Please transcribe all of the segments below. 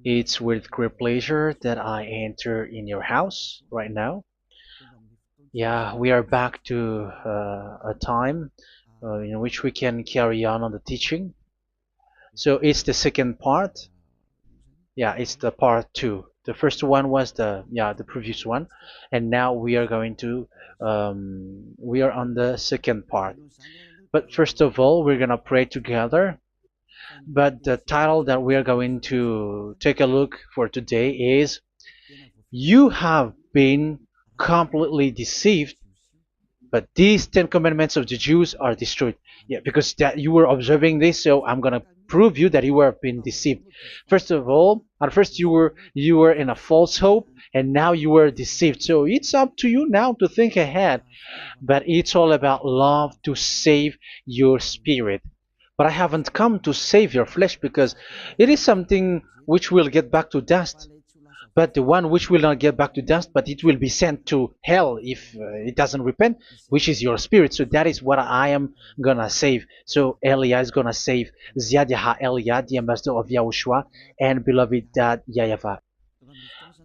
It's with great pleasure that I enter in your house right now. Yeah, we are back to a time in which we can carry on the teaching. So it's the second part. Yeah, it's the part two. The first one was the previous one, and now we are going to we are on the second part. But first of all, we're gonna pray together. But the title that we are going to take a look for today is "You have been completely deceived, but these Ten Commandments of the Jews are destroyed." Yeah, because that you were observing this, so I'm gonna prove you that you were being deceived. First of all, at first you were in a false hope, and now you were deceived. So it's up to you now to think ahead. But it's all about love to save your spirit. But I haven't come to save your flesh because it is something which will get back to dust. But the one which will not get back to dust, but it will be sent to hell if it doesn't repent, which is your spirit. So that is what I am gonna save. So Elia is gonna save Ziadiha Elia, the ambassador of Yahushua, and beloved dad YAHVAH.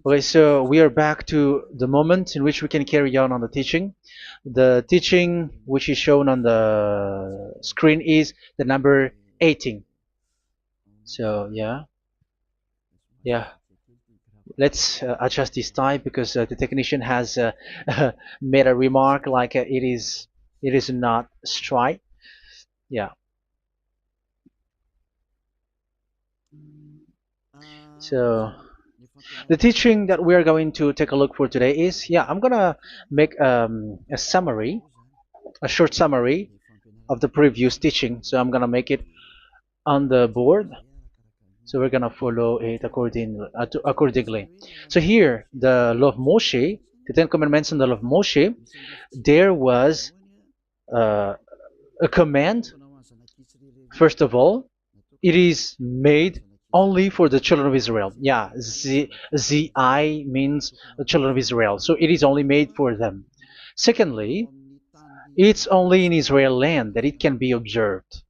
Okay, so we are back to the moment in which we can carry on the teaching. The teaching which is shown on the screen is the number 18. So yeah, let's adjust this time because the technician has made a remark like it is not straight. Yeah. So the teaching that we are going to take a look for today is, I'm gonna make a summary, a short summary of the previous teaching. So I'm gonna make it on the board. So we're gonna follow it accordingly. So here, the law of Moshe, the Ten Commandments and the law of Moshe, there was uh, a command. First of all, it is made only for the children of Israel. Yeah, Z-I means the children of Israel. So it is only made for them. Secondly, it's only in Israel land that it can be observed.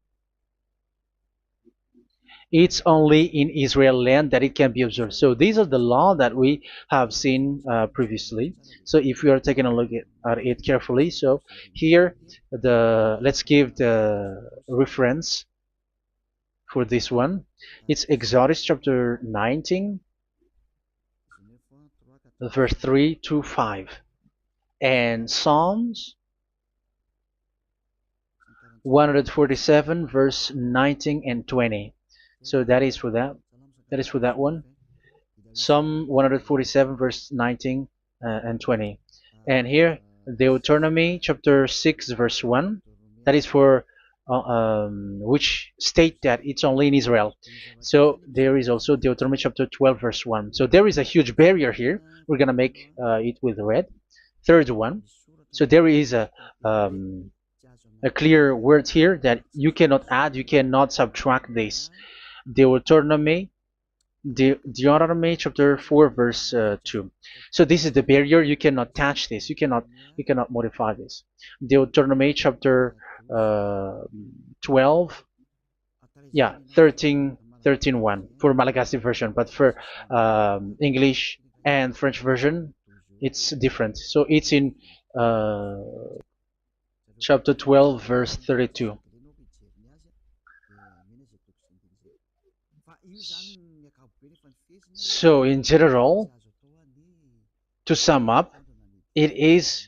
It's only in Israel land that it can be observed. So these are the law that we have seen previously. So if we are taking a look at it carefully, so here let's give the reference for this one. It's Exodus chapter 19, verse 3 to 5, and Psalms 147, verse 19 and 20. So that is for that. That is for that one. Psalm 147, verse 19 and 20. And here, Deuteronomy chapter 6, verse 1. That is for which state that it's only in Israel. So there is also Deuteronomy chapter 12, verse 1. So there is a huge barrier here. We're going to make it with red. Third one. So there is a clear word here that you cannot add, you cannot subtract this. Deuteronomy chapter 4, verse 2. So this is the barrier. You cannot touch this. You cannot modify this. Deuteronomy chapter 12, 13:1 for Malagasy version, but for English and French version, it's different. So it's in chapter 12, verse 32. So in general, to sum up, it is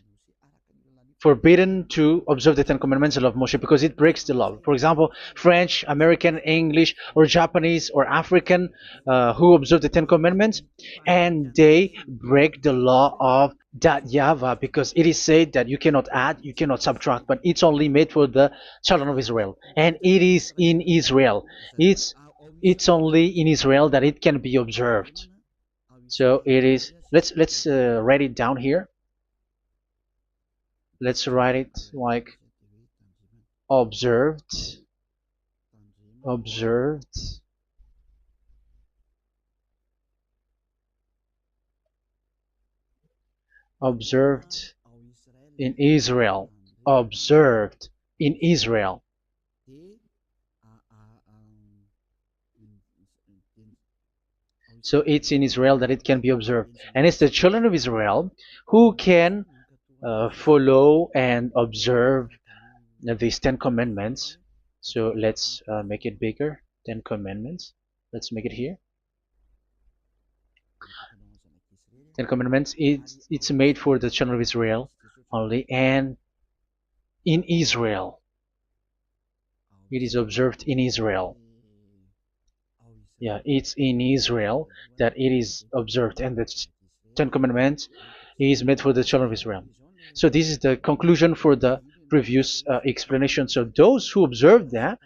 forbidden to observe the Ten Commandments of Moshe because it breaks the law. For example, French, American, English, or Japanese or African who observe the Ten Commandments and they break the law of that YAHVAH because it is said that you cannot add, you cannot subtract, but it's only made for the children of Israel, and it is in Israel. It's only in Israel that it can be observed. So it is. Let's write it down here. Let's write it like observed, observed, observed in Israel, observed in Israel. So it's in Israel that it can be observed. And it's the children of Israel who can follow and observe these 10 commandments. So let's make it bigger. 10 commandments. Let's make it here. 10 commandments. It's made for the children of Israel only, and in Israel. It is observed in Israel. Yeah, it's in Israel that it is observed, and the 10 commandments is made for the children of Israel. So this is the conclusion for the previous explanation. So those who observe that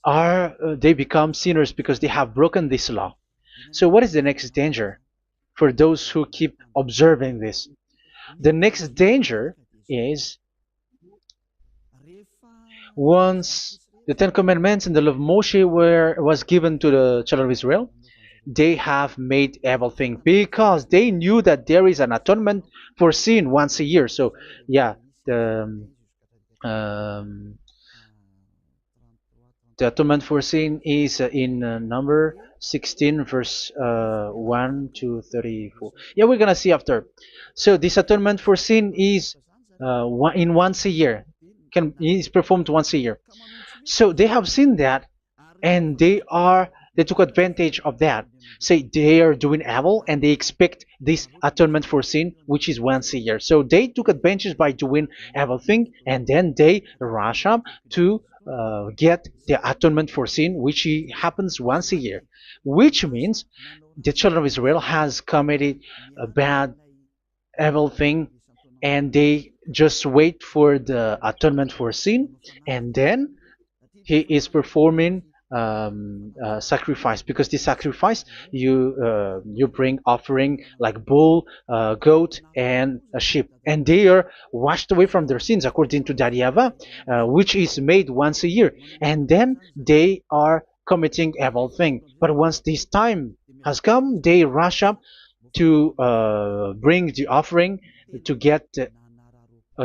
are they become sinners because they have broken this law. So what is the next danger for those who keep observing this? The next danger is once the Ten Commandments and the law of Moshe was given to the children of Israel, they have made everything because they knew that there is an atonement for sin once a year. So yeah, um, the atonement for sin is in number 16 verse 1 to 34. Yeah, we're gonna see after. So this atonement for sin is once a year, is performed once a year. So they have seen that, and they took advantage of that. Say they are doing evil and they expect this atonement for sin, which is once a year. So they took advantage by doing evil thing, and then they rush up to get the atonement for sin, which happens once a year, which means the children of Israel has committed a bad evil thing, and they just wait for the atonement for sin, and then he is performing sacrifice, because the sacrifice you bring offering like bull, goat, and a sheep, and they are washed away from their sins according to that YAHVAH, which is made once a year, and then they are committing evil thing. But once this time has come, they rush up to bring the offering to get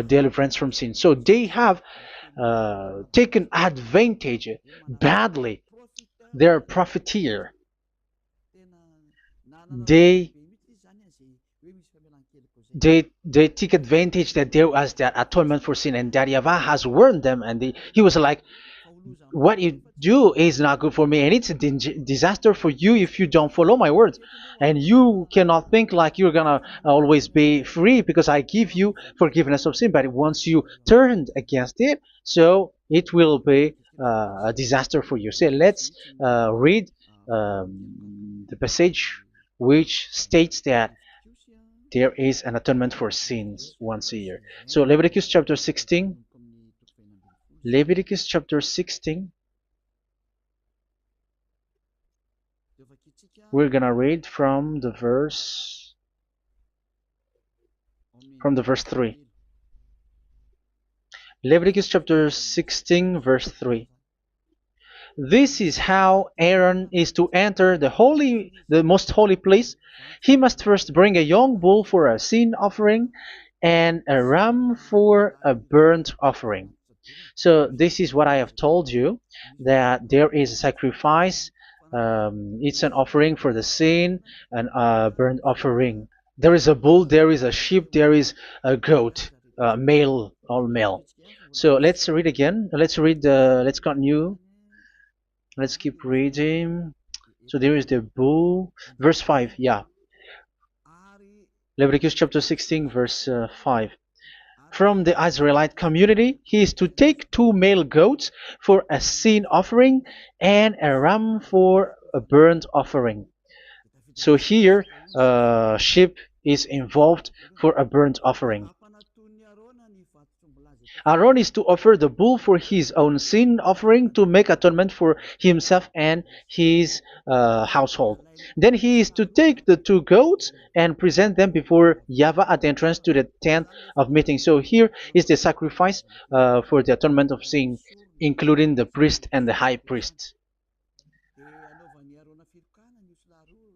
deliverance from sin. So they have taken advantage badly. They're profiteer. They they take advantage that there was that atonement for sin, and that YAHVAH has warned them, and he was like, what you do is not good for me, and it's a disaster for you if you don't follow my words, and you cannot think like you're gonna always be free because I give you forgiveness of sin, but once you turned against it, so it will be a disaster for you. So let's read the passage which states that there is an atonement for sins once a year. So Leviticus chapter 16. Leviticus chapter 16. We're gonna read from the verse 3. Leviticus chapter 16 verse 3. This is how Aaron is to enter the most holy place. He must first bring a young bull for a sin offering and a ram for a burnt offering. So this is what I have told you, that there is a sacrifice. It's an offering for the sin, and a burnt offering. There is a bull, there is a sheep, there is a goat, male, all male. So let's read again. Let's continue. Let's keep reading. So there is the bull, verse 5. Yeah, Leviticus chapter 16 verse 5. From the Israelite community, he is to take 2 male goats for a sin offering and a ram for a burnt offering. So here, sheep is involved for a burnt offering. Aaron is to offer the bull for his own sin offering to make atonement for himself and his household. Then he is to take the 2 goats and present them before YAHVAH at the entrance to the tent of meeting. So here is the sacrifice for the atonement of sin, including the priest and the high priest.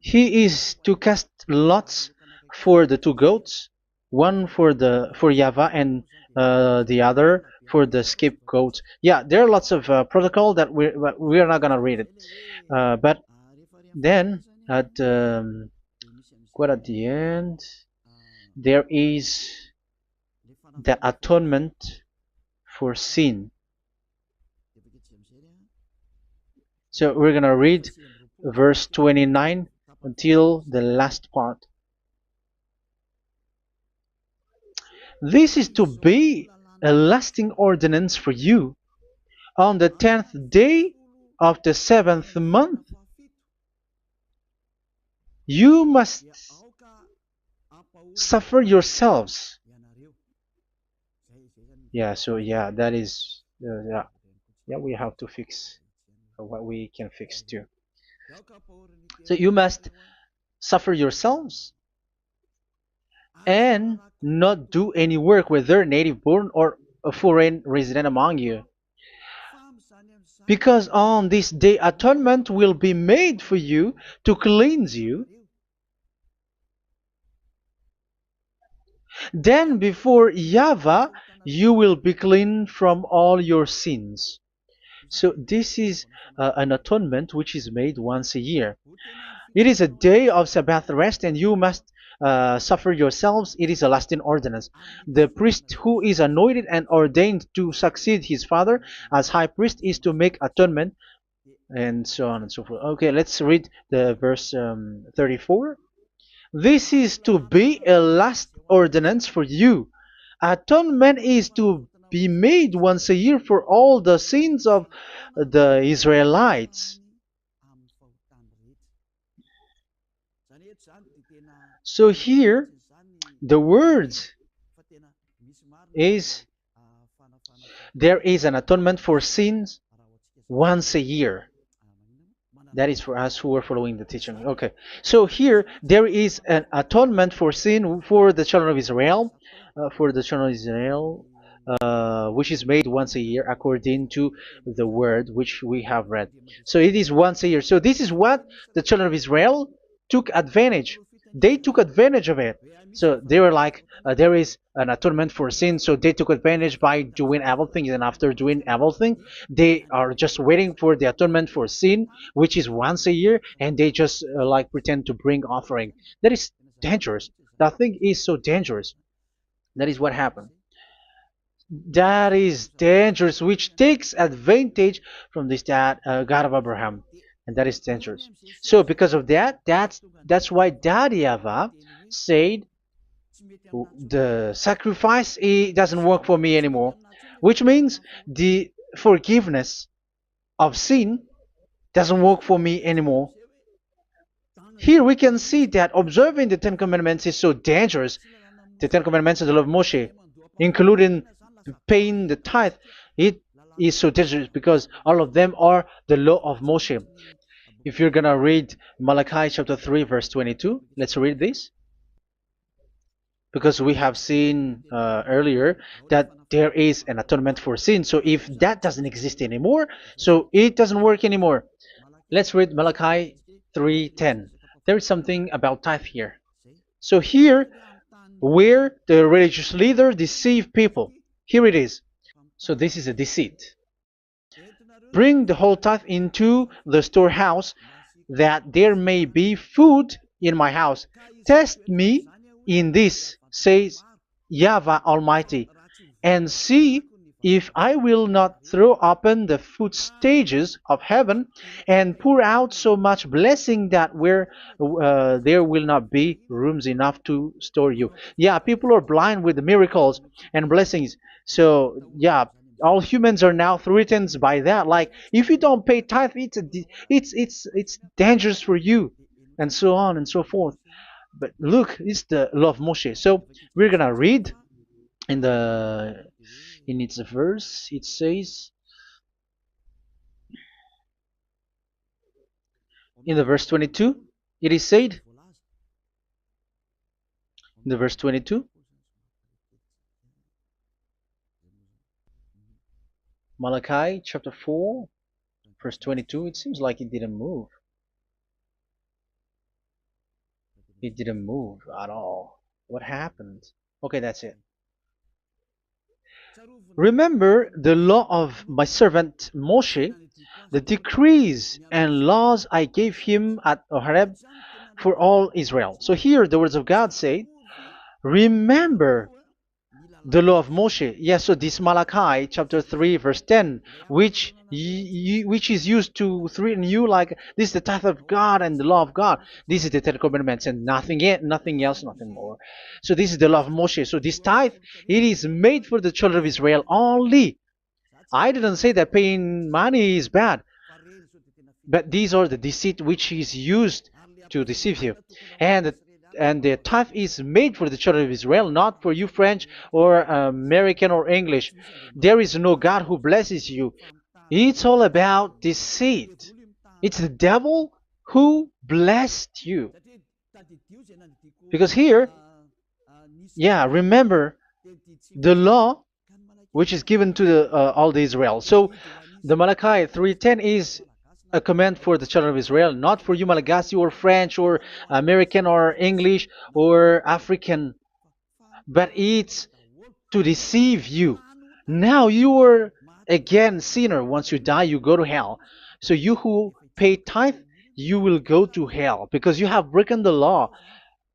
He is to cast lots for the 2 goats, one for YAHVAH and the other for the scapegoat. Yeah, there are lots of protocol that we are not gonna read it, but then at quite at the end, there is the atonement for sin. So we're gonna read verse 29 until the last part. This is to be a lasting ordinance for you. On the 10th day of the 7th month, you must suffer yourselves. Yeah, so yeah, that is, yeah, we have to fix what we can fix too. So you must suffer yourselves and not do any work, whether native born or a foreign resident among you. Because on this day atonement will be made for you to cleanse you. Then before YAHVAH you will be clean from all your sins. So this is an atonement which is made once a year. It is a day of Sabbath rest, and you must suffer yourselves. It is a lasting ordinance. The priest who is anointed and ordained to succeed his father as high priest is to make atonement, and so on and so forth. Okay, let's read the verse 34. This is to be a last ordinance for you. Atonement is to be made once a year for all the sins of the Israelites. So here, the words is there is an atonement for sins once a year. That is for us who are following the teaching. Okay, so here there is an atonement for sin for the children of Israel, which is made once a year according to the word which we have read. So it is once a year. So this is what the children of Israel took advantage. They took advantage of it. So they were like, there is an atonement for sin, so they took advantage by doing evil things, and after doing evil things, they are just waiting for the atonement for sin, which is once a year, and they just like pretend to bring offering. That is dangerous. That thing is so dangerous. That is what happened. That is dangerous, which takes advantage from this God of Abraham, and that is dangerous. So because of that, that's why Daddy YAHVAH said the sacrifice, it doesn't work for me anymore, which means the forgiveness of sin doesn't work for me anymore. Here we can see that observing the Ten Commandments is so dangerous. The Ten Commandments of the law of Moshe, including paying the tithe, it is so dangerous because all of them are the law of Moshe. If you're gonna read Malachi chapter 3 verse 22, let's read this. Because we have seen earlier that there is an atonement for sin. So if that doesn't exist anymore, so it doesn't work anymore. Let's read Malachi 3:10. There is something about tithe here. So here, where the religious leader deceive people, here it is. So this is a deceit. Bring the whole tithe into the storehouse, that there may be food in my house. Test me in this, says YAHVAH Almighty, and see if I will not throw open the food stages of heaven and pour out so much blessing that where there will not be rooms enough to store you. Yeah, people are blind with the miracles and blessings. So yeah, all humans are now threatened by that. Like if you don't pay tithe, it's dangerous for you, and so on and so forth. But look, it's the law of Moshe. So we're gonna read in its verse. It says in the verse 22. It is said in the verse 22. Malachi chapter 4 verse 22. It seems like it didn't move. It didn't move at all. What happened? Okay, that's it. Remember the law of my servant Moshe, the decrees and laws I gave him at Horeb for all Israel. So here the words of God say, remember the law of Moshe. Yes, so this Malachi chapter 3 verse 10, which is used to threaten you like this is the tithe of God and the law of God. This is the Ten Commandments and nothing yet, nothing else, nothing more. So this is the law of Moshe. So this tithe, it is made for the children of Israel only. I didn't say that paying money is bad, but these are the deceit which is used to deceive you. And the tithe is made for the children of Israel, not for you French or American or English. There is no God who blesses you. It's all about deceit. It's the devil who blessed you. Because here, yeah, remember the law which is given to all the Israel. So the Malachi 3:10 is a command for the children of Israel, not for you Malagasy or French or American or English or African, but it's to deceive you. Now you are again sinner. Once you die, you go to hell. So you who pay tithe, you will go to hell because you have broken the law.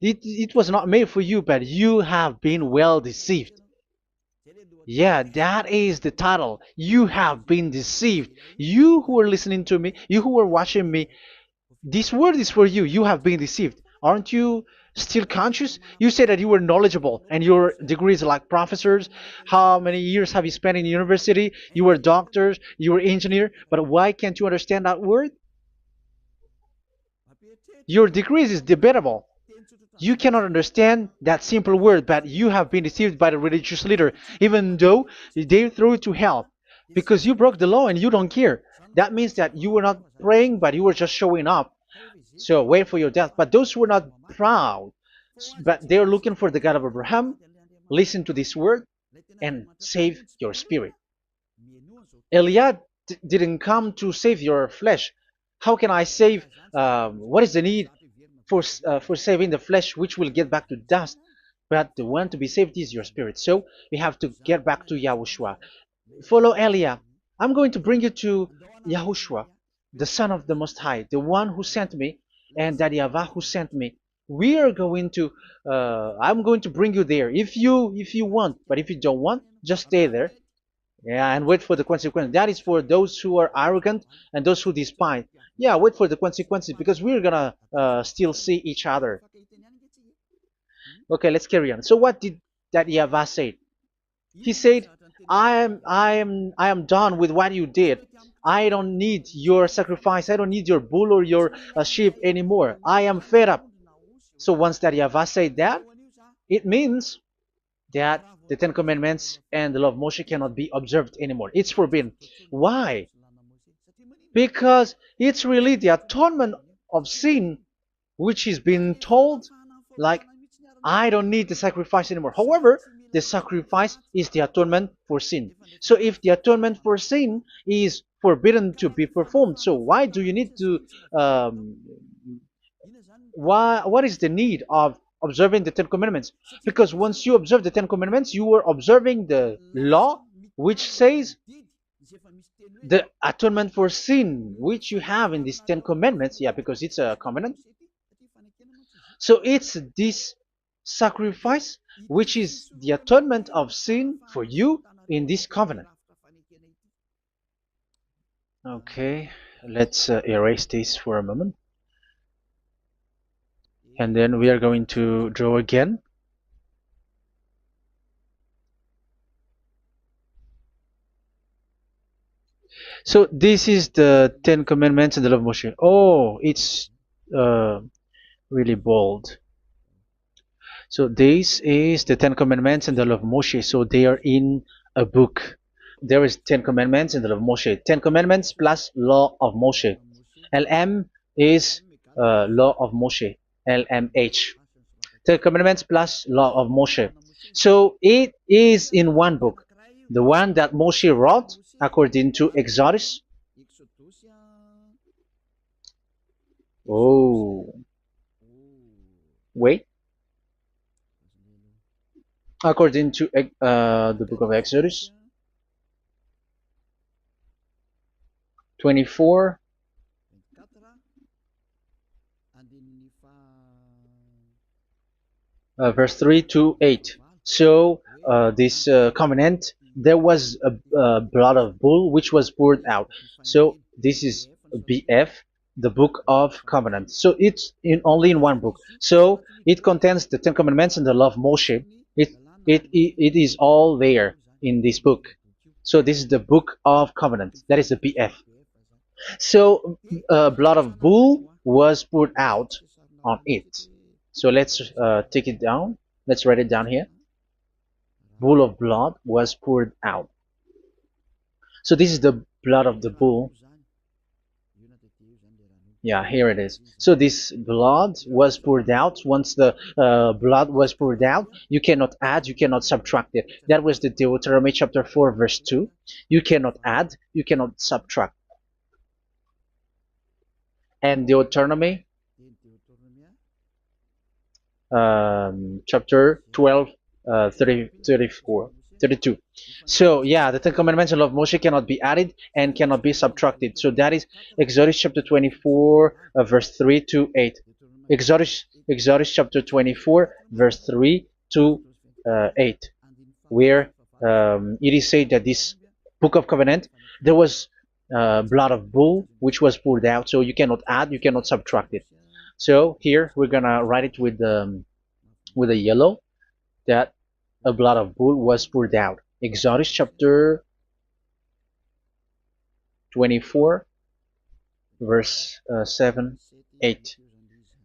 It was not made for you, but you have been well deceived. Yeah, that is the title. You have been deceived. You who are listening to me, you who are watching me, this word is for you. You have been deceived. Aren't you still conscious? You say that you were knowledgeable and your degrees are like professors. How many years have you spent in university? You were doctors, you were engineer, but why can't you understand that word? Your degrees is debatable. You cannot understand that simple word, but you have been deceived by the religious leader, even though they threw you to hell because you broke the law and you don't care. That means that you were not praying, but you were just showing up. So wait for your death. But those who are not proud, but they are looking for the God of Abraham, listen to this word and save your spirit. Eliad didn't come to save your flesh. How can I save? What is the need for saving the flesh, which will get back to dust? But the one to be saved is your spirit. So we have to get back to Yahushua. Follow Eliah. I'm going to bring you to Yahushua, the Son of the Most High, the one who sent me, and that YAHVAH who sent me. We are going to. I'm going to bring you there if you want, but if you don't want, just stay there. Yeah, and wait for the consequence. That is for those who are arrogant and those who despise. Yeah, wait for the consequences because we're gonna still see each other. Okay, let's carry on. So what did that YAHVAH say? He said, I am done with what you did. I don't need your sacrifice. I don't need your bull or your sheep anymore. I am fed up. So once that YAHVAH said that, it means that the Ten Commandments and the law of Moshe cannot be observed anymore. It's forbidden. Why? Because it's really the atonement of sin which is being told, like, I don't need the sacrifice anymore. However, the sacrifice is the atonement for sin. So if the atonement for sin is forbidden to be performed, so why do you need to what is the need of observing the Ten Commandments? Because once you observe the Ten Commandments, you are observing the law which says the atonement for sin which you have in these Ten Commandments. Yeah, because it's a covenant. So it's this sacrifice which is the atonement of sin for you in this covenant. Okay, let's erase this for a moment. And then we are going to draw again. So this is the Ten Commandments and the law of Moshe. Oh, it's really bold. So this is the Ten Commandments and the law of Moshe. So they are in a book. There is Ten Commandments and the law of Moshe. Ten Commandments plus law of Moshe. LM is law of Moshe. LMH. Ten Commandments plus law of Moshe. So it is in one book. The one that Moshe wrote according to Exodus. Oh, wait. According to the book of Exodus. 24, verse 3 to 8. So this covenant, there was a blood of bull which was poured out. So this is BF, the book of covenant. So it's only in one book. So it contains the Ten Commandments and the law of Moshe. It is all there in this book. So this is the book of covenant. That is the BF. So blood of bull was poured out on it. So let's take it down. Let's write it down here. Bull of blood was poured out. So this is the blood of the bull. Yeah, here it is. So this blood was poured out. Once the blood was poured out, you cannot add, you cannot subtract it. That was the Deuteronomy chapter 4, verse 2. You cannot add, you cannot subtract. And Deuteronomy chapter 12, 32. So yeah, the Ten Commandments and law of Moshe cannot be added and cannot be subtracted. So that is Exodus chapter 24, verse 3 to 8. Exodus chapter 24, verse 3 to 8, where it is said that this book of covenant, there was blood of bull which was poured out. So you cannot add, you cannot subtract it. So here we're gonna write it with a yellow, that a blood of bull was poured out. Exodus chapter 24, verse 7, 8.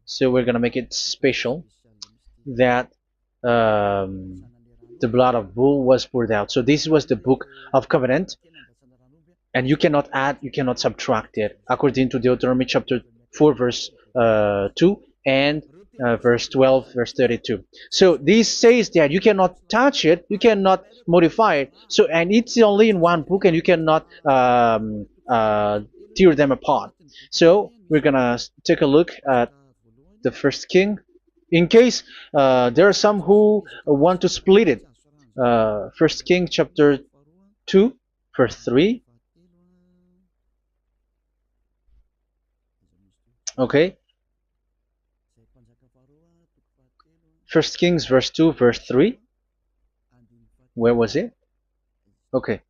So we're gonna make it special that the blood of bull was poured out. So this was the book of covenant, and you cannot add, you cannot subtract it, according to Deuteronomy chapter 4, verse 2 and verse 12, verse 32. So this says that you cannot touch it, you cannot modify it. So, and it's only in one book, and you cannot tear them apart. So we're gonna take a look at the first king, in case there are some who want to split it. First King chapter 2, verse 3. Okay. First Kings verse 2, verse 3. Where was it? Okay.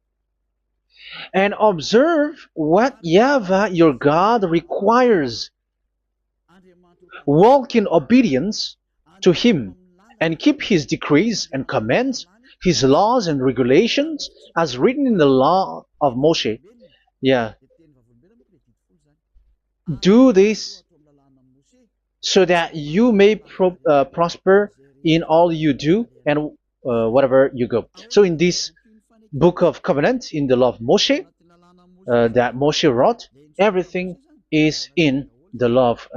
And observe what YAHVAH your God requires. Walk in obedience to him, and keep his decrees and commands, his laws and regulations, as written in the law of Moshe. Yeah. Do this so that you may prosper in all you do and whatever you go. So in this book of covenant, in the law of Moshe, that Moshe wrote, everything is in the law of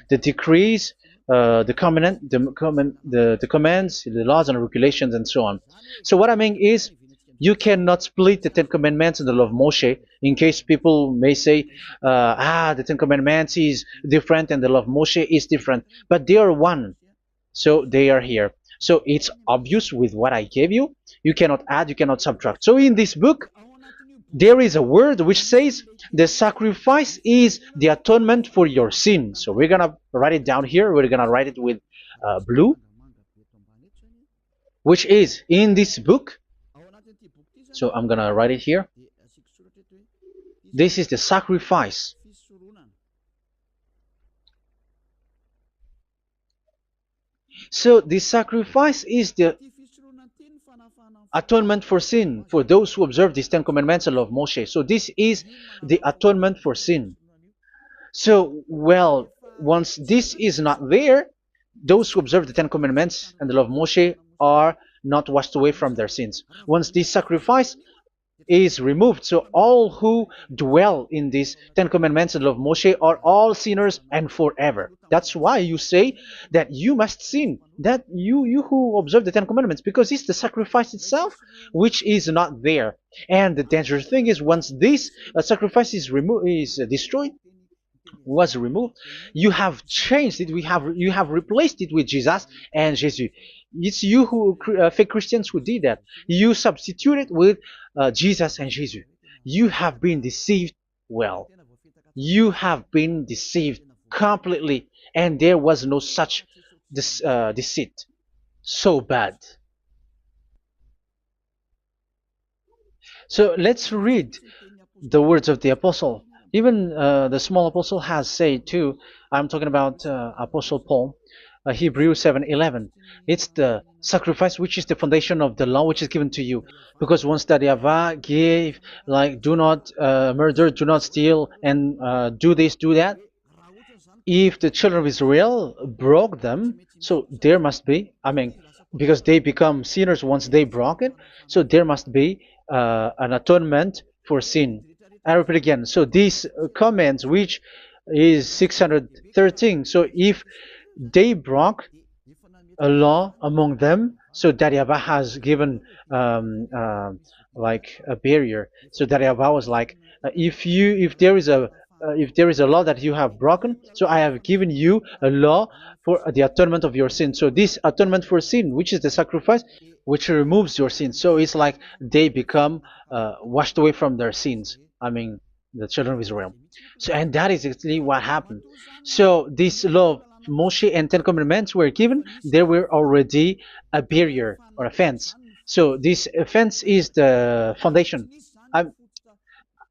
the decrees, the covenant, the commands, the laws and regulations, and so on. So what I mean is, you cannot split the Ten Commandments and the law of Moshe, in case people may say, the Ten Commandments is different and the law of Moshe is different, but they are one. So they are here. So it's obvious with what I gave you. You cannot add, you cannot subtract. So in this book, there is a word which says the sacrifice is the atonement for your sin. So we're gonna write it down here. We're gonna write it with blue, which is in this book. So I'm gonna write it here. This is the sacrifice. So the sacrifice is the atonement for sin, for those who observe these Ten Commandments and law of Moshe. So this is the atonement for sin. So, well, once this is not there, those who observe the Ten Commandments and the law of Moshe are not washed away from their sins. Once this sacrifice is removed, so all who dwell in these Ten Commandments and law of Moshe are all sinners and forever. That's why you say that you must sin, that you who observe the Ten Commandments, because it's the sacrifice itself which is not there. And the dangerous thing is, once this sacrifice is destroyed, was removed, you have changed it. You have replaced it with Jesus and Jesus. It's you who fake Christians who did that. You substituted with Jesus and Jesus. You have been deceived well. You have been deceived completely, and there was no such deceit. So bad. So let's read the words of the apostle. Even the small apostle has said too. I'm talking about Apostle Paul, Hebrews 7:11. It's the sacrifice which is the foundation of the law which is given to you. Because once that Yahweh gave, like, do not murder, do not steal, and do this, do that, if the children of Israel broke them, so there must be, I mean, because they become sinners once they broke it, so there must be an atonement for sin. I repeat again. So these comments, which is 613, so if they broke a law among them, so that Yahweh has given like a barrier. So that Yahweh was like, if there is a law that you have broken, so I have given you a law for the atonement of your sin. So this atonement for sin, which is the sacrifice, which removes your sins. So it's like they become washed away from their sins. I mean, the children of Israel. So, and that is exactly what happened. So this law of Moshe and Ten Commandments were given. There were already a barrier or a fence. So this fence is the foundation. I,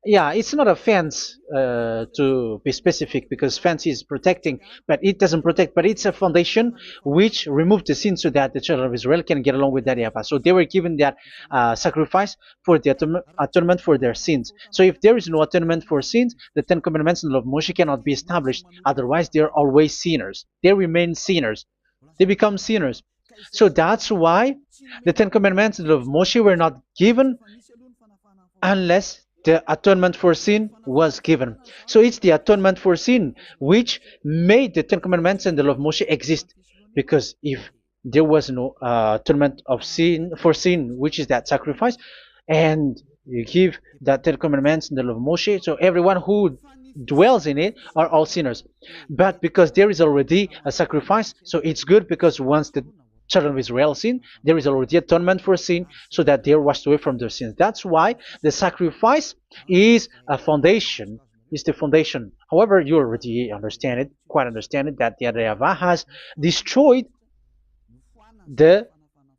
yeah, it's not a fence to be specific, because fence is protecting, but it doesn't protect. But it's a foundation which removed the sin so that the children of Israel can get along with that Yahweh. So they were given that sacrifice for the atonement for their sins. So if there is no atonement for sins, the Ten Commandments and the law of Moshe cannot be established. Otherwise, they are always sinners. They remain sinners. They become sinners. So that's why the Ten Commandments and the law of Moshe were not given unless the atonement for sin was given. So it's the atonement for sin which made the Ten Commandments and the law of Moshe exist. Because if there was no atonement of sin for sin, which is that sacrifice, and you give that Ten Commandments and the law of Moshe, so everyone who dwells in it are all sinners. But because there is already a sacrifice, so it's good, because once the children of Israel sin, there is already atonement for sin, so that they are washed away from their sins. That's why the sacrifice is a foundation, is the foundation. However, you already understand it, quite understand it, that the Yahweh has destroyed the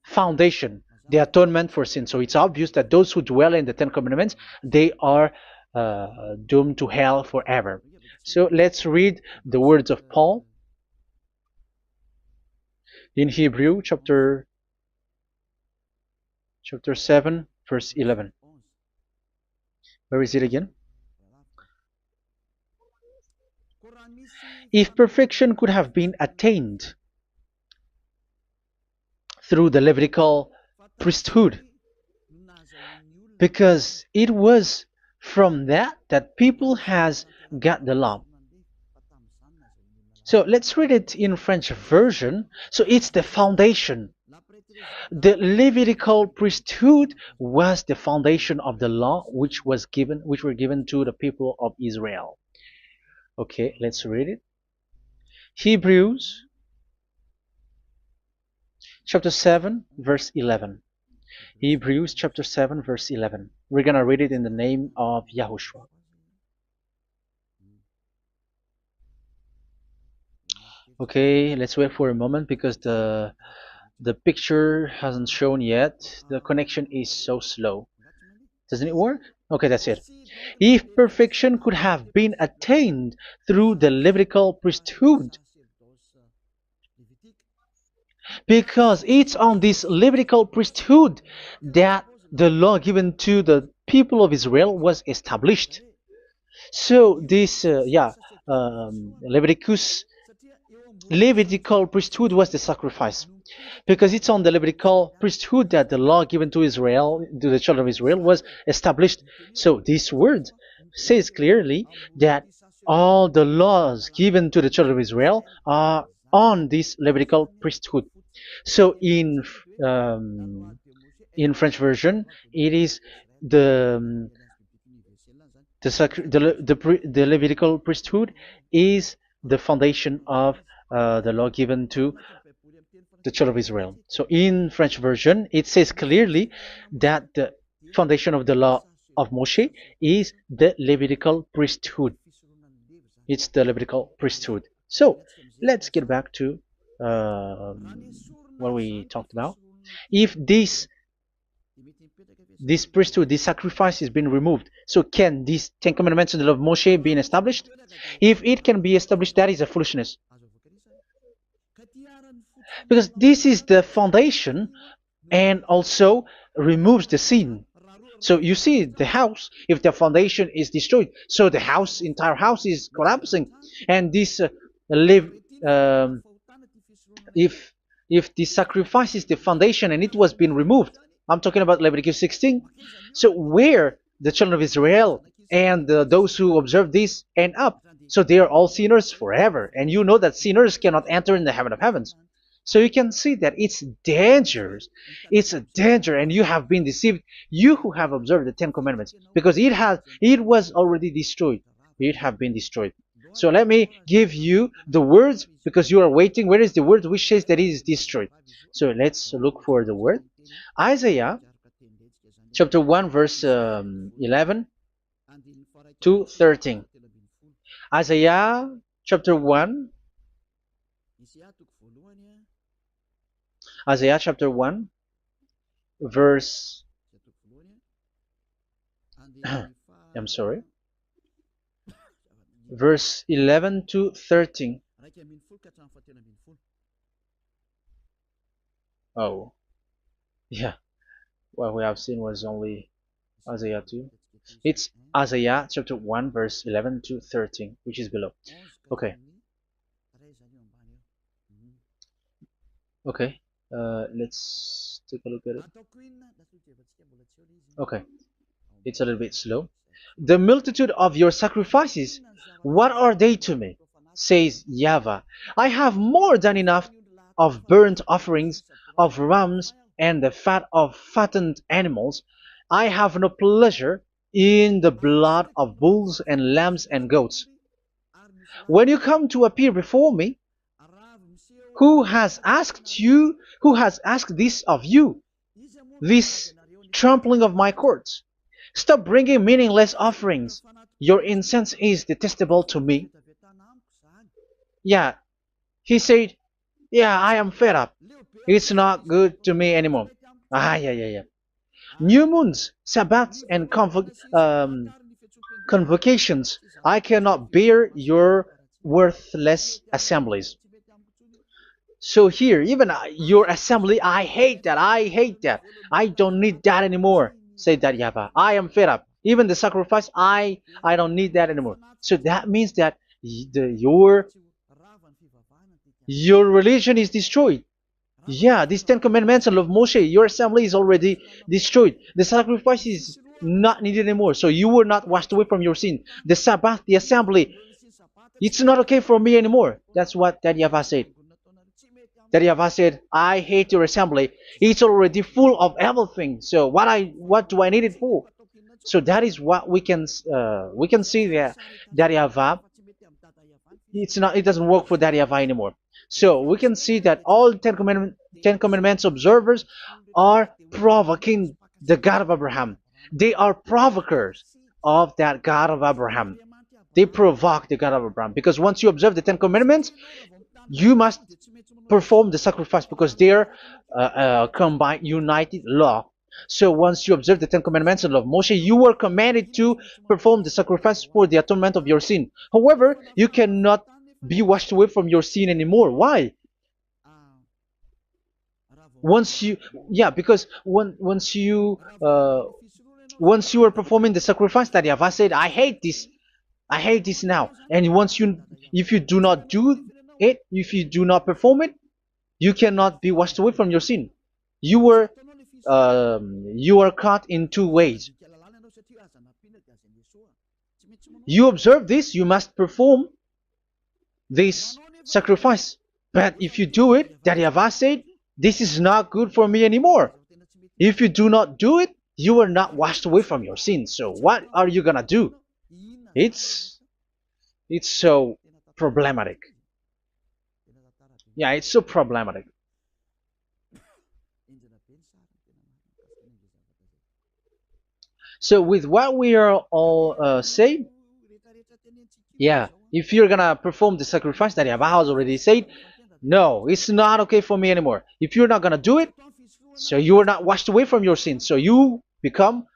foundation, the atonement for sin. So it's obvious that those who dwell in the Ten Commandments, they are doomed to hell forever. So let's read the words of Paul in Hebrew chapter 7 verse 11. Where is it again? If perfection could have been attained through the Levitical priesthood, because it was from that people has got the law. So let's read it in French version. So it's the foundation. The Levitical priesthood was the foundation of the law which were given to the people of Israel. Okay, let's read it. Hebrews chapter 7 verse 11. Hebrews chapter 7 verse 11. We're going to read it in the name of YAHOSHUAH. Okay, let's wait for a moment, because the picture hasn't shown yet. The connection is so slow. Doesn't it work? Okay, that's it. If perfection could have been attained through the Levitical priesthood, because it's on this Levitical priesthood that the law given to the people of Israel was established. So this, Levitical priesthood was the sacrifice, because it's on the Levitical priesthood that the law given to Israel, to the children of Israel, was established. So this word says clearly that all the laws given to the children of Israel are on this Levitical priesthood. So in French version, it is the Levitical priesthood is the foundation of the law given to the children of Israel. So in French version, it says clearly that the foundation of the law of Moshe is the Levitical priesthood. It's the Levitical priesthood. So let's get back to what we talked about. If this priesthood, this sacrifice is being removed, so can these Ten Commandments and the law of Moshe be established? If it can be established, that is a foolishness. Because this is the foundation and also removes the sin. So you see the house, if the foundation is destroyed, so the house, entire house is collapsing. And this live, um, if the sacrifice is the foundation and it was being removed, I'm talking about Leviticus 16. So where the children of Israel and those who observe this end up? So they are all sinners forever, and you know that sinners cannot enter in the heaven of heavens. So you can see that it's dangerous. It's a danger, and you have been deceived. You who have observed the Ten Commandments, because it was already destroyed. It have been destroyed. So let me give you the words because you are waiting. Where is the word which says that it is destroyed? So let's look for the word. Isaiah chapter 1 verse 11 to 13. Isaiah chapter 1. Isaiah chapter 1 verse I'm sorry. Verse 11 to 13. Oh, yeah. What we have seen was only Isaiah 2. It's Isaiah chapter 1 verse 11 to 13, which is below. Okay. Okay. Let's take a look at it. Okay. It's a little bit slow. The multitude of your sacrifices, what are they to me? Says YAHVAH. I have more than enough of burnt offerings, of rams, and the fat of fattened animals. I have no pleasure in the blood of bulls and lambs and goats. When you come to appear before me, who has asked this of you, this trampling of my courts? Stop bringing meaningless offerings. Your incense is detestable to me. Yeah, he said, yeah, I am fed up. It's not good to me anymore. Yeah. New moons, Sabbaths, and convocations. I cannot bear your worthless assemblies. So here, even your assembly, I hate that. I hate that. I don't need that anymore. Say that, YAHVAH. I am fed up. Even the sacrifice, I don't need that anymore. So that means that your religion is destroyed. Yeah, these Ten Commandments and of Moshe, your assembly is already destroyed. The sacrifice is not needed anymore. So you were not washed away from your sin. The Sabbath, the assembly, it's not okay for me anymore. That's what that YAHVAH said. That YAHVAH said, I hate your assembly. It's already full of everything. So what do I need it for? So that is what we can see there. That YAHVAH, it doesn't work for that YAHVAH anymore. So we can see that all Ten Commandments observers are provoking the God of Abraham. They are provokers of that God of Abraham. They provoke the God of Abraham, because once you observe the Ten Commandments, you must perform the sacrifice, because they are combined, united law. So once you observe the Ten Commandments and law of Moshe, you were commanded to perform the sacrifice for the atonement of your sin. However, you cannot be washed away from your sin anymore. Why? Once you, yeah, because once you are performing the sacrifice, that YAHVAH said, I hate this now. And if you do not do it, if you do not perform it, you cannot be washed away from your sin. You are caught in two ways. You observe this, you must perform this sacrifice. But if you do it, that YAHVAH said, this is not good for me anymore. If you do not do it, you are not washed away from your sin. So what are you gonna do? It's so problematic. Yeah, it's so problematic. So with what we are all saying, yeah, if you're gonna perform the sacrifice that YAHVAH has already said, no, it's not okay for me anymore. If you're not gonna do it, so you are not washed away from your sins, so you become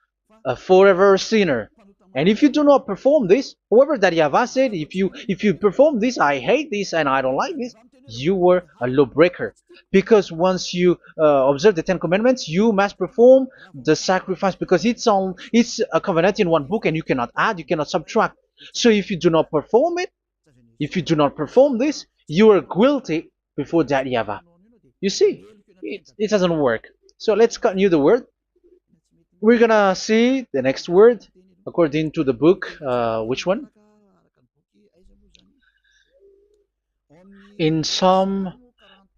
a forever sinner. And if you do not perform this, whoever that YAHVAH said, if you perform this, I hate this and I don't like this, you were a lawbreaker. Because once you observe the Ten Commandments, you must perform the sacrifice, because it's a covenant in one book, and you cannot add, you cannot subtract. So if you do not perform it, if you do not perform this, you are guilty before that YAHVAH. You see, it doesn't work. So let's continue the word. We're gonna see the next word according to the book. Which one? In Psalm.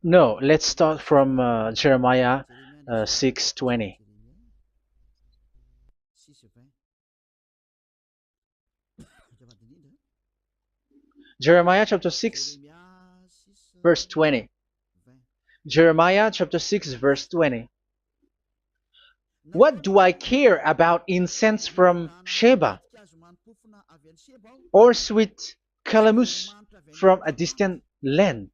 No, let's start from Jeremiah 6:20. Jeremiah chapter 6, verse 20. Jeremiah chapter 6, verse 20. What do I care about incense from Sheba, or sweet calamus from a distant land?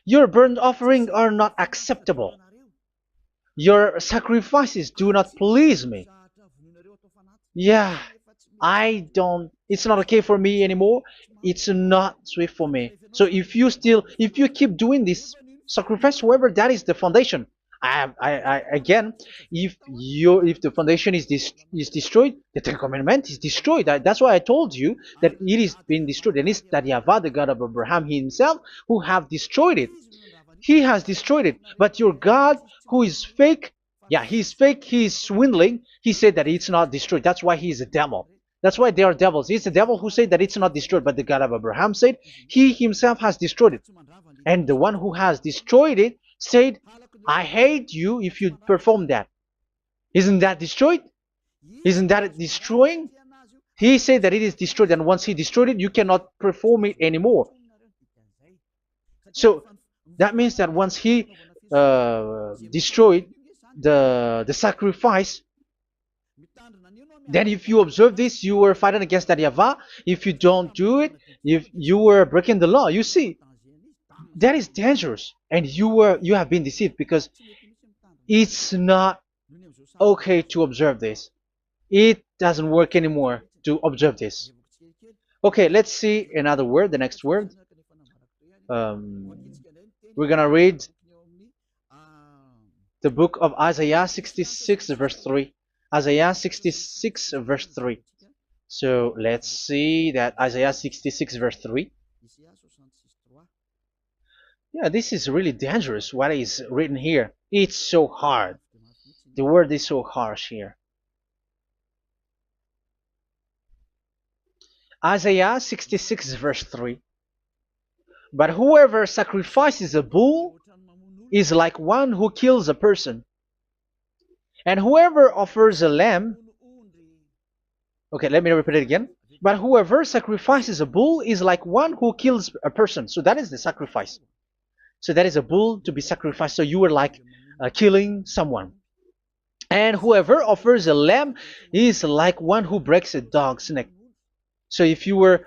Your burnt offerings are not acceptable. Your sacrifices do not please me. Yeah, it's not okay for me anymore. It's not sweet for me. So if you keep doing this sacrifice, however, that is the foundation. Again, if the foundation is destroyed, the Ten Commandment is destroyed. That's why I told you that it is being destroyed, and it's that YAHVAH, the God of Abraham himself, who have destroyed it. He has destroyed it. But your God, who is fake, yeah, he's fake, he's swindling. He said that it's not destroyed. That's why he is a devil. That's why they are devils. It's the devil who said that it's not destroyed, but the God of Abraham said he himself has destroyed it. And the one who has destroyed it said, I hate you if you perform that. Isn't that destroyed? Isn't that destroying? He said that it is destroyed, and once he destroyed it, you cannot perform it anymore. So that means that once he destroyed the sacrifice, then if you observe this, you were fighting against that YAHVAH. If you don't do it, if you were breaking the law, you see, that is dangerous, and you have been deceived, because it's not okay to observe this. It doesn't work anymore to observe this. Okay, let's see another word, the next word. We're gonna read the book of Isaiah 66 verse 3. Isaiah 66 verse 3. So let's see that Isaiah 66 verse 3. Yeah, this is really dangerous what is written here. It's so hard. The word is so harsh here. Isaiah 66 verse 3. But whoever sacrifices a bull is like one who kills a person. And whoever offers a lamb... Okay, let me repeat it again. But whoever sacrifices a bull is like one who kills a person. So that is the sacrifice. So that is a bull to be sacrificed. So you were like killing someone. And whoever offers a lamb is like one who breaks a dog's neck. So if you were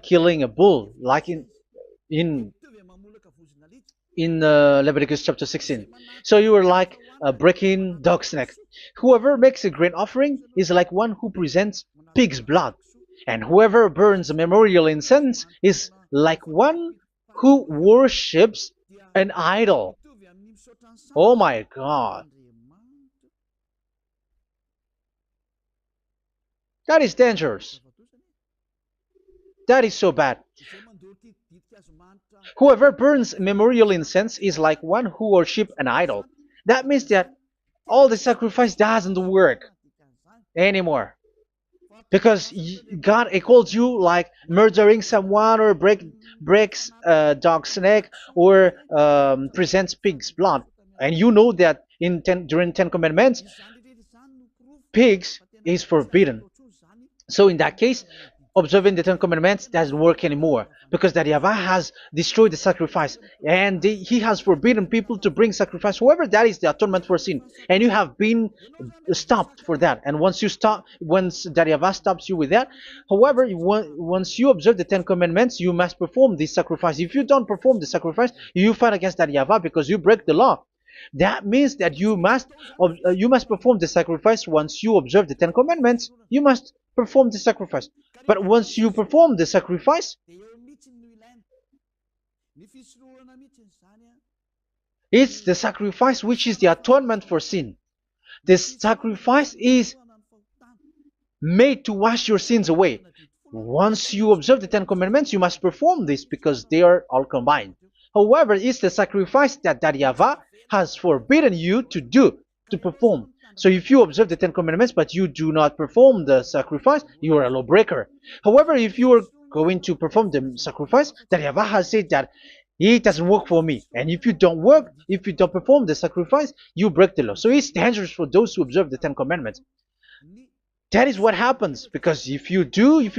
killing a bull, like in Leviticus chapter 16, so you were like breaking dog's neck. Whoever makes a grain offering is like one who presents pig's blood. And whoever burns a memorial incense is like one who worships an idol. Oh my God. That is dangerous. That is so bad. Whoever burns memorial incense is like one who worships an idol. That means that all the sacrifice doesn't work anymore. Because God calls you like murdering someone, or breaks a dog's neck, or presents pig's blood. And you know that during 10 Commandments, pigs is forbidden. So in that case, observing the Ten Commandments doesn't work anymore because that Yahweh has destroyed the sacrifice and he has forbidden people to bring sacrifice. However, that is the atonement for sin, and you have been stopped for that. And once you stop, once that Yahweh stops you with that, however, once you observe the Ten Commandments, you must perform this sacrifice. If you don't perform the sacrifice, you fight against that Yahweh because you break the law. That means that you must perform the sacrifice. Once you observe the Ten Commandments, you must perform the sacrifice. But once you perform the sacrifice, it's the sacrifice which is the atonement for sin. This sacrifice is made to wash your sins away. Once you observe the Ten Commandments, you must perform this because they are all combined. However, it's the sacrifice that Yahweh has forbidden you to do, to perform. So if you observe the Ten Commandments but you do not perform the sacrifice, you are a lawbreaker. However, if you are going to perform the sacrifice, that Yahweh has said that it doesn't work for me. And if you don't perform the sacrifice, you break the law. So it's dangerous for those who observe the Ten Commandments. That is what happens, because if you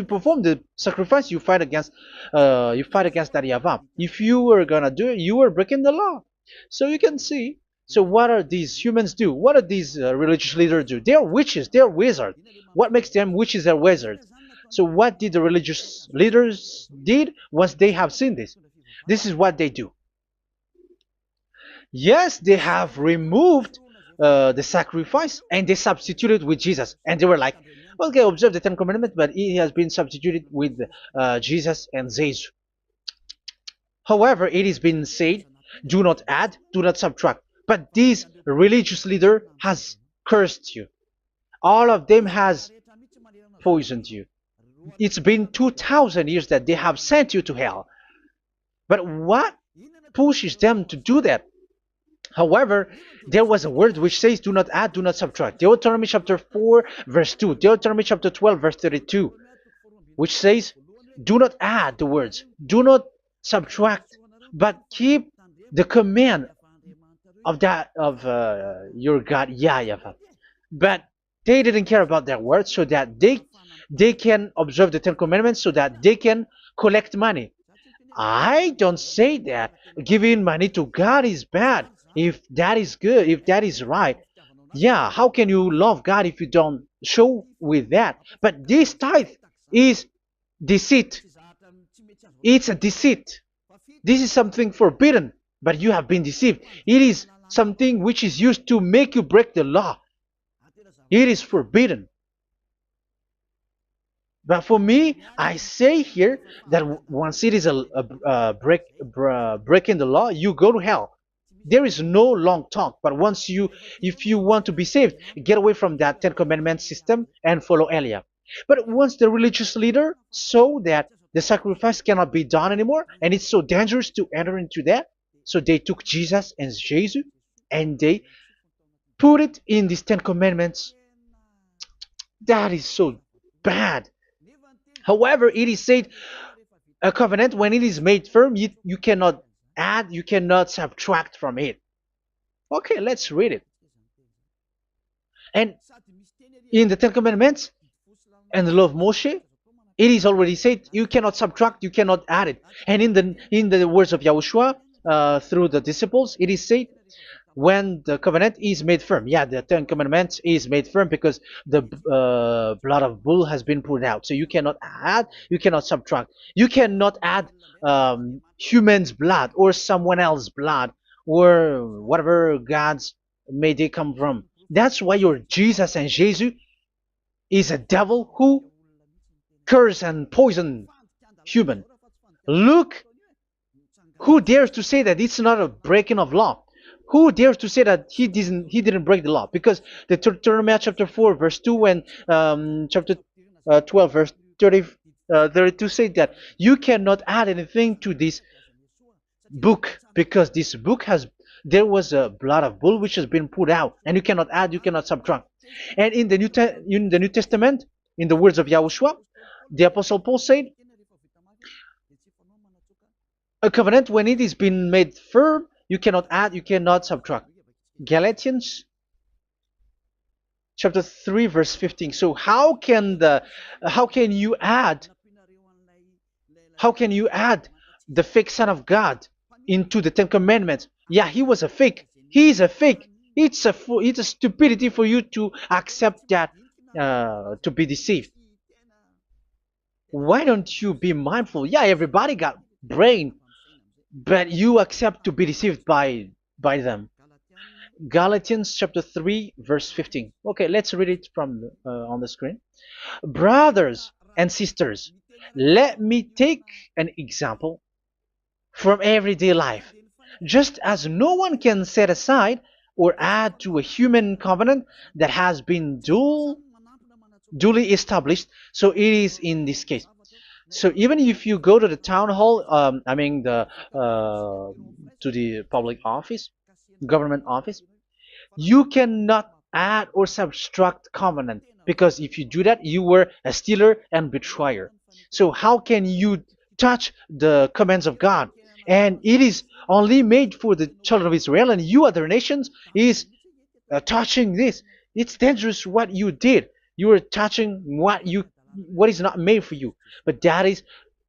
perform the sacrifice, you fight against that Yahweh. If you were gonna do it, you are breaking the law. So you can see. So what are these humans do? What are these religious leaders do? They are witches. They are wizards. What makes them witches and wizards? So what did the religious leaders did once they have seen this? This is what they do. Yes, they have removed the sacrifice and they substituted with Jesus, and they were like, okay, observe the Ten Commandments, but it has been substituted with Jesus and Jesus. However, it has been said, do not add, do not subtract. But this religious leader has cursed you. All of them has poisoned you. It's been 2,000 years that they have sent you to hell. But what pushes them to do that? However, there was a word which says, do not add, do not subtract. Deuteronomy chapter 4, verse 2. Deuteronomy chapter 12, verse 32. Which says, do not add the words, do not subtract, but keep the command of your God, YAHVAH. But they didn't care about their words, so that they can observe the Ten Commandments, so that they can collect money. I don't say that giving money to God is bad. If that is good, if that is right, yeah, how can you love God if you don't show with that? But this tithe is deceit. It's a deceit. This is something forbidden, but you have been deceived. It is something which is used to make you break the law. It is forbidden. But for me, I say here that once it is breaking the law, you go to hell. There is no long talk. But if you want to be saved, get away from that Ten Commandments system and follow Eliah. But once the religious leader saw that the sacrifice cannot be done anymore, and it's so dangerous to enter into that, so they took Jesus and Jesus and they put it in these Ten Commandments. That is so bad. However, it is said a covenant, when it is made firm, you cannot add, you cannot subtract from it. Okay, let's read it. And in the Ten Commandments and the law of Moshe, it is already said you cannot subtract, you cannot add it. And in the words of YAHOSHUAH through the disciples, it is said when the covenant is made firm. Yeah, the Ten Commandments is made firm because the blood of bull has been poured out. So you cannot add, you cannot subtract. You cannot add human's blood or someone else's blood or whatever gods may they come from. That's why your Jesus and Jesus is a devil who curse and poison human. Look, who dares to say that it's not a breaking of law? Who dares to say that he didn't break the law? Because the Deuteronomy chapter 4 verse 2 and chapter 12 verse 32 say that you cannot add anything to this book, because this book there was a blood of bull which has been put out, and you cannot add, you cannot subtract. And in the New Testament, in the words of YAHOSHUAH, the Apostle Paul said, a covenant, when it is been made firm, you cannot add, you cannot subtract. Galatians chapter 3 verse 15. So how can you add How can you add the fake Son of God into the Ten Commandments? Yeah, he was a fake. He is a fake. It's a stupidity for you to accept that, to be deceived. Why don't you be mindful? Yeah, everybody got brain, but you accept to be deceived by them. Galatians chapter 3 verse 15. Okay, let's read it from on the screen. Brothers and sisters, let me take an example from everyday life. Just as no one can set aside or add to a human covenant that has been duly established, so it is in this case. So even if you go to the town hall, I mean to the public office, government office, you cannot add or subtract covenant, because if you do that, you were a stealer and betrayer. So how can you touch the commands of God? And it is only made for the children of Israel, and you other nations is touching this. It's dangerous what you did. You are touching what is not made for you. But that is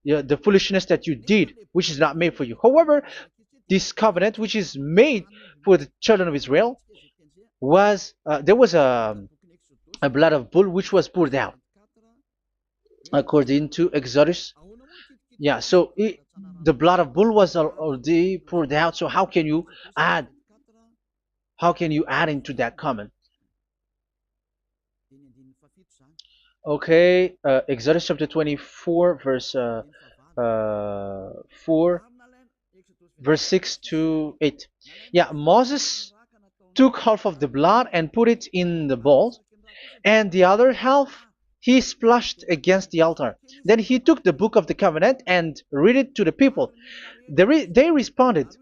the foolishness that you did, which is not made for you. However, this covenant, which is made for the children of Israel, was there was a blood of bull which was poured out according to Exodus. Yeah, so the blood of bull was already poured out. So add how can you add into that comment? Okay, Exodus chapter 24 verse 4, verse 6 to 8. Yeah, Moses took half of the blood and put it in the bowl, and the other half he splashed against the altar. Then he took the book of the covenant and read it to the people. They responded,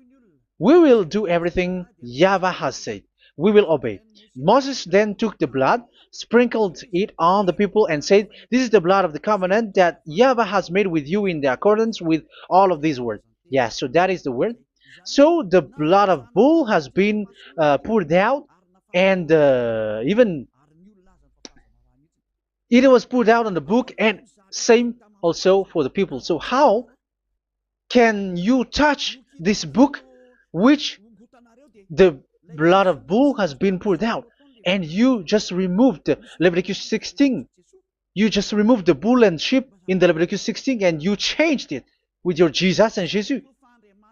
"We will do everything YAHVAH has said. We will obey." Moses then took the blood, sprinkled it on the people, and said, "This is the blood of the covenant that YAHVAH has made with you in the accordance with all of these words." Yeah, so that is the word. So the blood of bull has been poured out, and even it was poured out on the book, and same also for the people. So how can you touch this book which the blood of bull has been poured out, and you just removed Leviticus 16? You just removed the bull and sheep in the Leviticus 16, and you changed it with your Jesus and Jesus.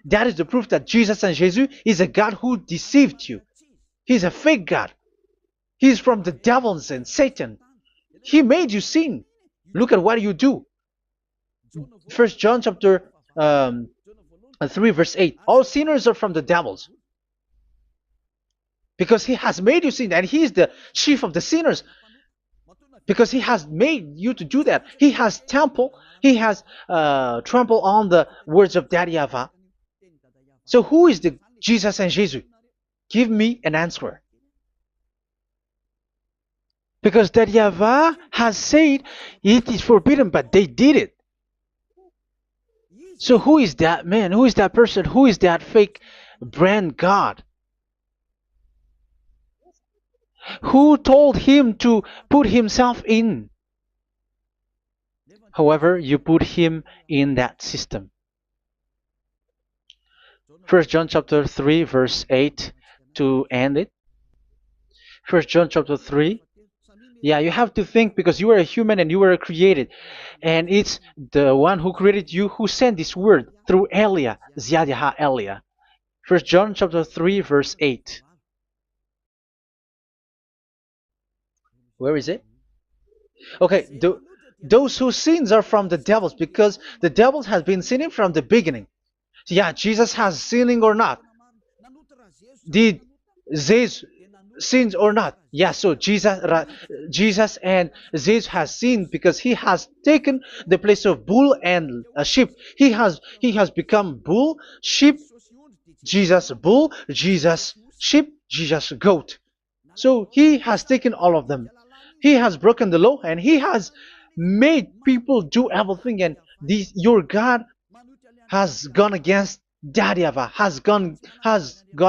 That is the proof that Jesus and Jesus is a God who deceived you. He's a fake God. He's from the devils and Satan. He made you sin. Look at what you do. First John chapter 3 verse 8. All sinners are from the devils, because he has made you sin, and he is the chief of the sinners, because he has made you to do that. He has trampled on the words of Daddy Ava. So who is the Jesus and Jesus? Give me an answer. Because Daddy Ava has said it is forbidden, but they did it. So who is that man? Who is that person? Who is that fake brand God? Who told him to put himself in? However, you put him in that system. First John chapter 3 verse 8 to end it. First John chapter 3. Yeah, you have to think, because you are a human and you were created. And it's the one who created you who sent this word through Elia, Ziadiha Elia. First John chapter 3 verse 8. Where is it? Okay, those whose sins are from the devils, because the devils has been sinning from the beginning. So yeah, Jesus has sinning or not? Did Jesus sins or not? Yeah, so Jesus and Jesus has sinned, because he has taken the place of bull and a sheep. He has become bull, sheep, Jesus bull, Jesus sheep, Jesus goat. So he has taken all of them. He has broken the law, and he has made people do everything. And your God has gone against Dadiava, has gone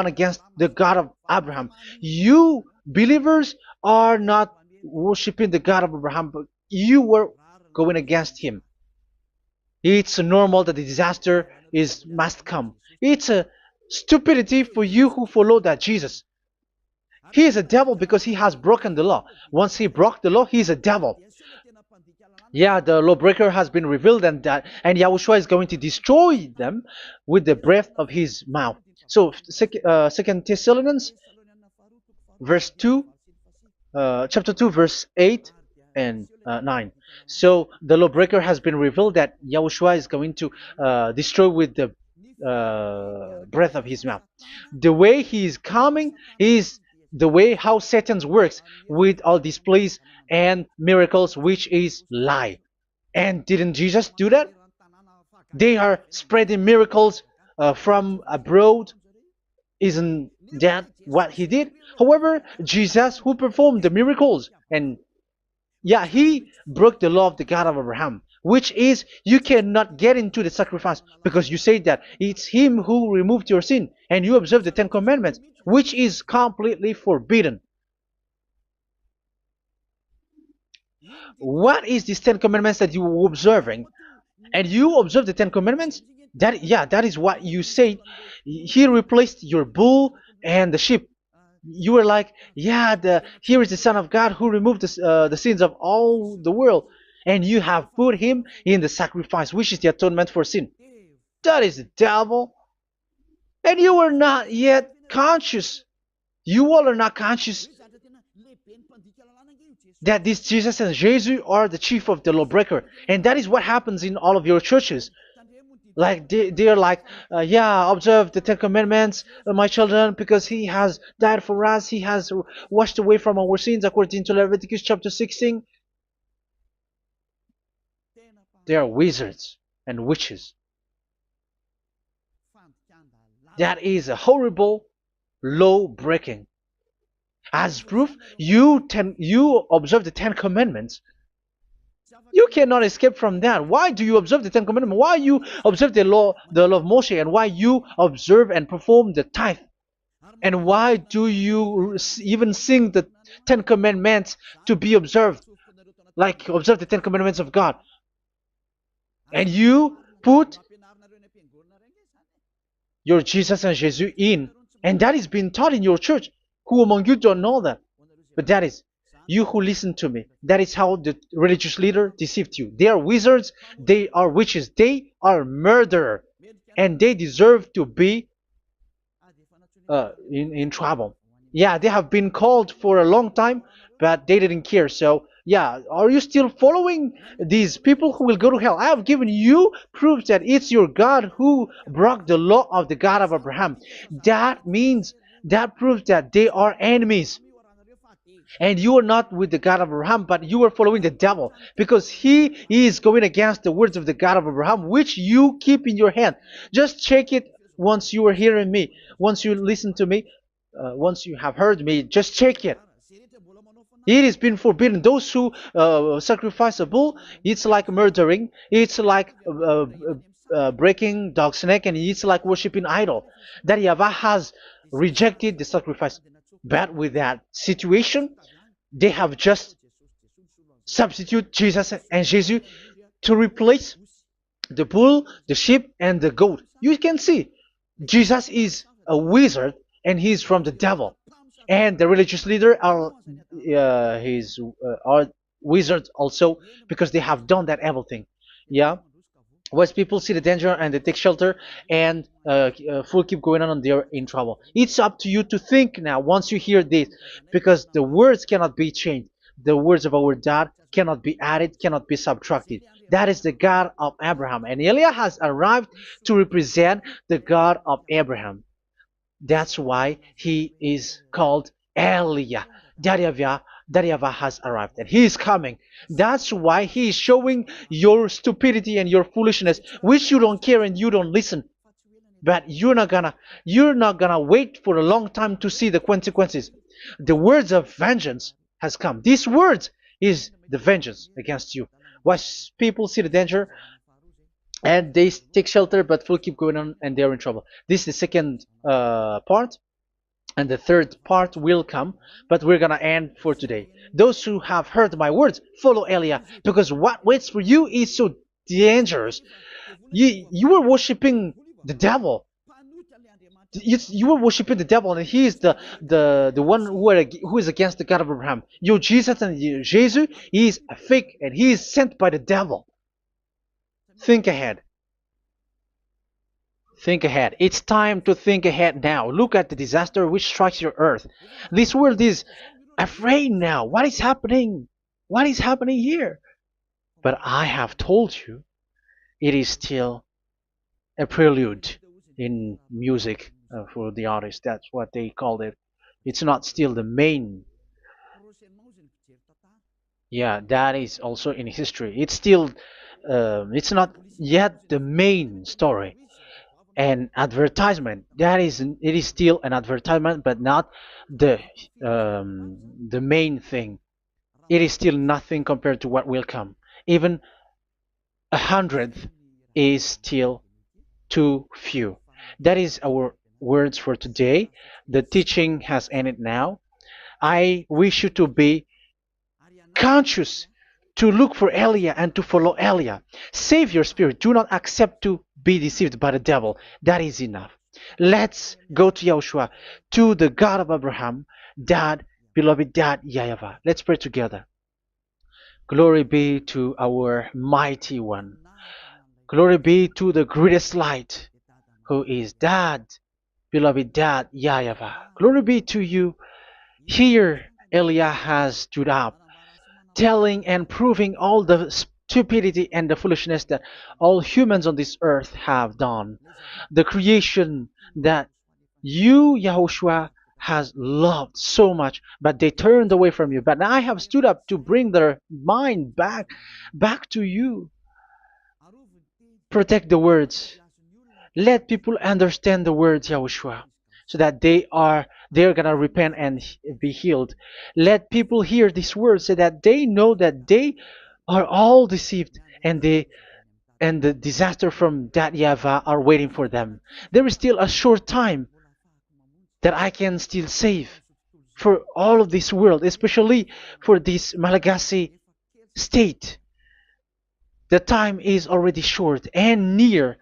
against the God of Abraham. You believers are not worshiping the God of Abraham, but you were going against him. It's normal that the disaster is must come. It's a stupidity for you who follow that Jesus. He is a devil because he has broken the law. Once he broke the law, he is a devil. Yeah, the lawbreaker has been revealed, and Yahushua is going to destroy them with the breath of his mouth. So, Second Thessalonians, verse 2, chapter 2, verse 8 and 9. So the lawbreaker has been revealed that Yahushua is going to destroy with the breath of his mouth. The way he is coming is the way how Satan works with all displays and miracles, which is lie. And didn't Jesus do that? They are spreading miracles from abroad. Isn't that what he did? However, Jesus, who performed the miracles, and yeah, he broke the law of the God of Abraham, which is you cannot get into the sacrifice because you say that it's him who removed your sin and you observe the Ten Commandments, which is completely forbidden. What is these Ten Commandments that you were observing? And you observe the Ten Commandments? That is what you said. He replaced your bull and the sheep. You were like, yeah, here is the Son of God who removed the sins of all the world, and you have put him in the sacrifice, which is the atonement for sin. That is the devil, and you are not yet conscious. You all are not conscious that this Jesus and Jesus are the chief of the lawbreaker, and that is what happens in all of your churches. Like they're like, yeah, observe the Ten Commandments, my children, because he has died for us. He has washed away from our sins, according to Leviticus chapter 16. They are wizards and witches. That is a horrible law breaking. As proof, you observe the Ten Commandments. You cannot escape from that. Why do you observe the Ten Commandments? Why you observe the law of Moshe, and why you observe and perform the tithe? And why do you even sing the Ten Commandments to be observed? Like observe the Ten Commandments of God. And you put your Jesus and Jesus in. And that is being taught in your church. Who among you don't know that? But that is you who listen to me. That is how the religious leader deceived you. They are wizards. They are witches. They are murderers. And they deserve to be in trouble. Yeah, they have been called for a long time, but they didn't care. So, yeah, are you still following these people who will go to hell? I have given you proof that it's your God who broke the law of the God of Abraham. That means, that proves that they are enemies. And you are not with the God of Abraham, but you are following the devil, because he is going against the words of the God of Abraham, which you keep in your hand. Just check it once you are hearing me, once you listen to me, once you have heard me, just check it. It has been forbidden. Those who sacrifice a bull, it's like murdering, it's like breaking dog's neck, and it's like worshiping idol. That YAHVAH has rejected the sacrifice. But with that situation, they have just substitute Jesus and Jesus to replace the bull, the sheep, and the goat. You can see Jesus is a wizard and he's from the devil, and the religious leader are are wizards also, because they have done that evil thing. Yeah. Once people see the danger and they take shelter, and full keep going on, and they're in trouble. It's up to you to think now once you hear this, because the words cannot be changed. The words of our God cannot be added, cannot be subtracted. That is the God of Abraham, and Eliah has arrived to represent the God of Abraham. That's why he is called Eliah. YAHVAH has arrived, and he is coming. That's why he is showing your stupidity and your foolishness, which you don't care and you don't listen. But you're not gonna wait for a long time to see the consequences. The words of vengeance has come. These words is the vengeance against you. Once people see the danger and they take shelter, but will keep going on, and they're in trouble. This is the second part. And the third part will come, but we're gonna end for today. Those who have heard my words, follow Eliah, because what waits for you is so dangerous. You were worshiping the devil. You were worshiping the devil, and he is the one who is against the God of Abraham. Your Jesus and your Jesus, he is a fake, and he is sent by the devil. Think ahead. Think ahead. It's time to think ahead now. Look at the disaster which strikes your earth. This world is afraid now. What is happening? What is happening here? But I have told you, it is still a prelude in music for the artist. That's what they called it. It's not still the main. Yeah, that is also in history. It's still, it's not yet the main story. An advertisement, that is, it is still an advertisement, but not the the main thing. It is still nothing compared to what will come. Even a hundredth is still too few. That is our words for today. The teaching has ended now. I wish you to be conscious, to look for Elia and to follow Elia. Save your spirit. Do not accept to be deceived by the devil. That is enough. Let's go to Yahushua, to the God of Abraham, Dad, beloved Dad, YAHVAH. Let's pray together. Glory be to our mighty one. Glory be to the greatest light, who is Dad, beloved Dad, YAHVAH. Glory be to you. Here, Elia has stood up, telling and proving all the stupidity and the foolishness that all humans on this earth have done. The creation that you, Yahushua, has loved so much, but they turned away from you. But I have stood up to bring their mind back to you. Protect the words. Let people understand the words, Yahushua, so that they're gonna repent and be healed. Let people hear these words so that they know that they are all deceived, and the disaster from that YAHVAH are waiting for them. There is still a short time that I can still save for all of this world, especially for this Malagasy state. The time is already short and near.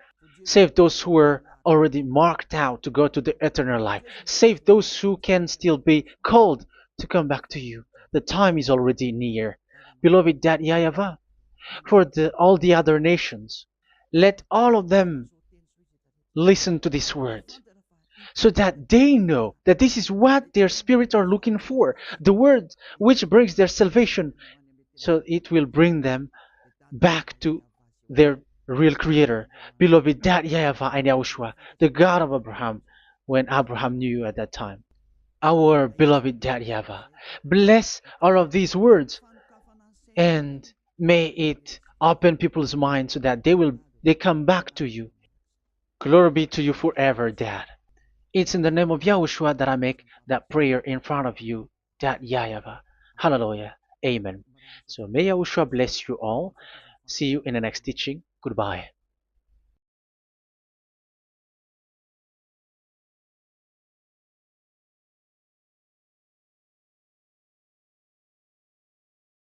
Save those who were already marked out to go to the eternal life. Save those who can still be called to come back to you. The time is already near. Beloved Dad YAHVAH, for all the other nations, let all of them listen to this word, so that they know that this is what their spirits are looking for, the word which brings their salvation, so it will bring them back to their real creator, beloved Dad YAHVAH and Yahushua, the God of Abraham, when Abraham knew you at that time. Our beloved Dad YAHVAH, bless all of these words, and may it open people's minds so that they come back to you. Glory be to you forever, Dad. It's in the name of Yahushua that I make that prayer in front of you, Dad YAHVAH. Hallelujah. Amen. So may Yahushua bless you all. See you in the next teaching. Goodbye.